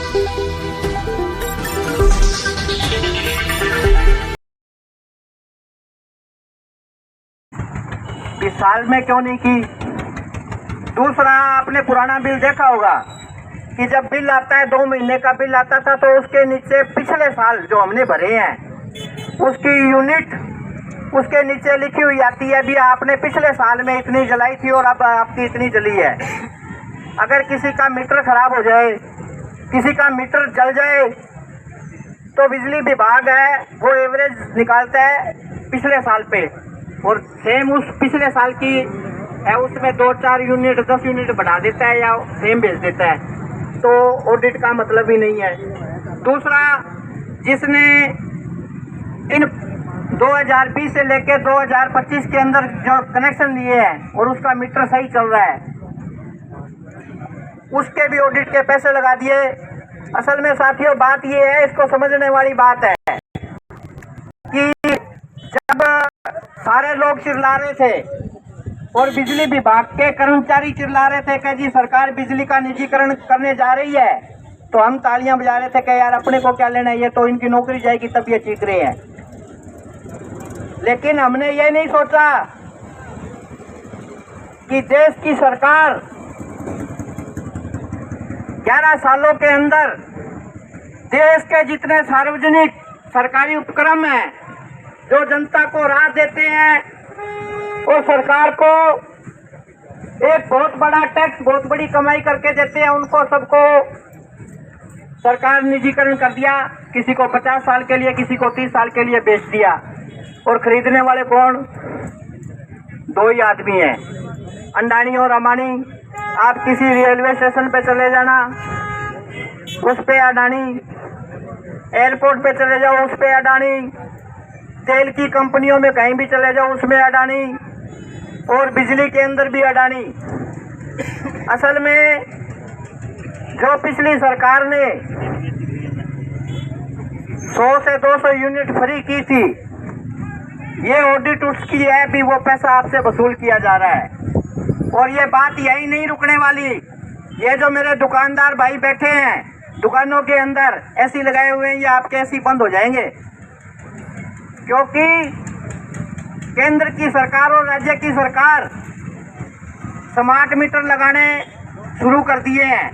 इस साल में क्यों नहीं की? दूसरा, आपने पुराना बिल देखा होगा कि जब बिल आता है 2 महीने का बिल आता था तो उसके नीचे पिछले साल जो हमने भरे हैं उसकी यूनिट उसके नीचे लिखी हुई आती है, भी आपने पिछले साल में इतनी जलाई थी और अब आपकी इतनी जली है। अगर किसी का मीटर खराब हो जाए, किसी का मीटर जल जाए, तो बिजली विभाग है वो एवरेज निकालता है पिछले साल पे, और सेम उस पिछले साल की है उसमें 2-4 यूनिट 10 यूनिट बढ़ा देता है या सेम भेज देता है, तो ऑडिट का मतलब ही नहीं है। दूसरा, जिसने इन 2020 से लेकर 2025 के अंदर जो कनेक्शन लिए हैं और उसका मीटर सही चल रहा है, उसके भी ऑडिट के पैसे लगा दिए। असल में साथियों बात ये है, इसको समझने वाली बात है कि जब सारे लोग चिल्ला रहे थे और बिजली विभाग के कर्मचारी चिल्ला रहे थे कि जी सरकार बिजली का निजीकरण करने जा रही है, तो हम तालियां बजा रहे थे कि यार अपने को क्या लेना है, ये तो इनकी नौकरी जाएगी तब ये चीख रहे हैं। लेकिन हमने ये नहीं सोचा कि देश की सरकार 11 सालों के अंदर देश के जितने सार्वजनिक सरकारी उपक्रम हैं जो जनता को राह देते हैं और सरकार को एक बहुत बड़ा टैक्स, बहुत बड़ी कमाई करके देते हैं, उनको सबको सरकार निजीकरण कर दिया। किसी को 50 साल के लिए, किसी को 30 साल के लिए बेच दिया। और खरीदने वाले कौन? 2 ही आदमी हैं, अंडानी और अम्बानी। आप किसी रेलवे स्टेशन पे चले जाना, उस पे अडानी, एयरपोर्ट पे चले जाओ, उस पे अडानी, तेल की कंपनियों में कहीं भी चले जाओ, उसमें अडानी, और बिजली के अंदर भी अडानी। असल में जो पिछली सरकार ने 100 से 200 यूनिट फ्री की थी, ये ऑडिट उसकी है भी, वो पैसा आपसे वसूल किया जा रहा है। और ये बात यही नहीं रुकने वाली। ये जो मेरे दुकानदार भाई बैठे हैं दुकानों के अंदर एसी लगाए हुए हैं, ये आपके एसी बंद हो जाएंगे, क्योंकि केंद्र की सरकार और राज्य की सरकार स्मार्ट मीटर लगाने शुरू कर दिए हैं।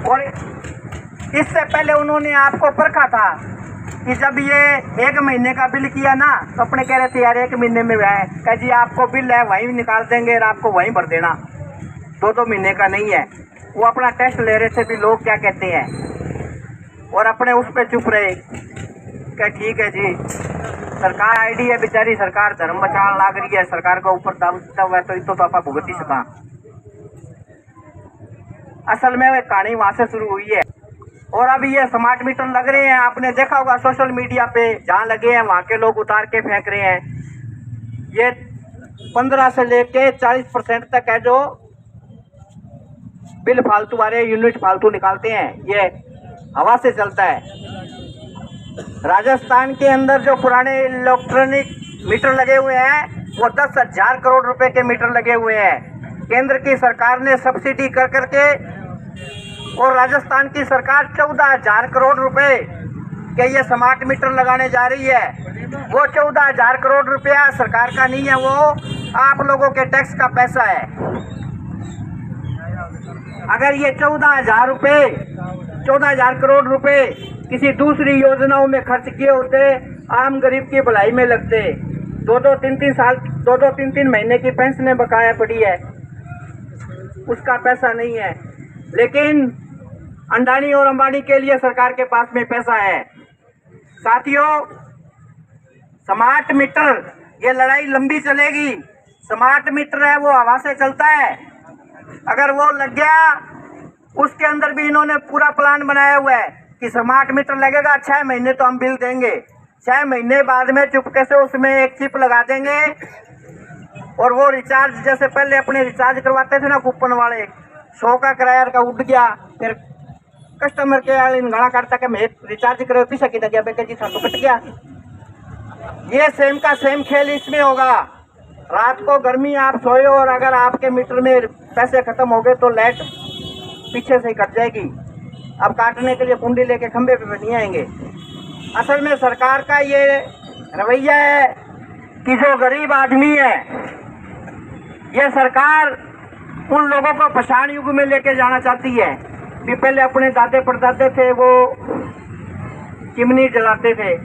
और इससे पहले उन्होंने आपको परखा था कि जब ये 1 महीने का बिल किया ना, तो अपने कह रहे थे यार 1 महीने में है, कह जी आपको बिल है वहीं निकाल देंगे और आपको वहीं भर देना, 2-2 महीने का नहीं है। वो अपना टेस्ट ले रहे थे भी लोग क्या कहते हैं, और अपने उस पर चुप रहे। क्या ठीक है जी, सरकार आईडी है बेचारी, सरकार धर्म बचाने लाग रही है, सरकार का ऊपर दब है तो आप भुगत ही सका। असल में वह कहानी वहां से शुरू हुई है। और अभी ये स्मार्ट मीटर लग रहे हैं, आपने देखा होगा सोशल मीडिया पे, जहाँ लगे हैं वहां के लोग उतार के फेंक रहे हैं। ये 15 से लेके 40% तक है जो बिल फालतू वाले यूनिट फालतू निकालते हैं, ये हवा से चलता है। राजस्थान के अंदर जो पुराने इलेक्ट्रॉनिक मीटर लगे हुए हैं वो 10,000 करोड़ रुपए के मीटर लगे हुए हैं। केंद्र की सरकार ने सब्सिडी कर करके, और राजस्थान की सरकार 14,000 करोड़ रुपए के ये स्मार्ट मीटर लगाने जा रही है। वो 14,000 करोड़ रुपया सरकार का नहीं है, वो आप लोगों के टैक्स का पैसा है। अगर ये 14,000 करोड़ रुपए किसी दूसरी योजनाओं में खर्च किए होते, आम गरीब की भलाई में लगते, 2-3 महीने की पेंशन बकाया पड़ी है, उसका पैसा नहीं है। लेकिन अंडानी और अंबानी के लिए सरकार के पास में पैसा है। साथियों, स्मार्ट मीटर, ये लड़ाई लंबी चलेगी। स्मार्ट मीटर है वो हवा से चलता है, अगर वो लग गया, उसके अंदर भी इन्होंने पूरा प्लान बनाया हुआ है कि स्मार्ट मीटर लगेगा 6 महीने तो हम बिल देंगे, 6 महीने बाद में चुपके से उसमें एक चिप लगा देंगे, और वो रिचार्ज जैसे पहले अपने रिचार्ज करवाते थे ना कूपन वाले, 100 का किराया का उठ गया, फिर कस्टमर के गाना काटता कि मैं रिचार्ज करे पीछे की गया बेटे जी तो कट गया। ये सेम का सेम खेल इसमें होगा। रात को गर्मी आप सोए और अगर आपके मीटर में पैसे खत्म हो गए तो लाइट पीछे से कट जाएगी। अब काटने के लिए कुंडी लेके खंबे पे नहीं आएंगे। असल में सरकार का ये रवैया है कि जो गरीब आदमी है, ये सरकार उन लोगों को पाषाण युग में लेके जाना चाहती है कि पहले अपने दादे परदादे थे वो चिमनी जलाते थे,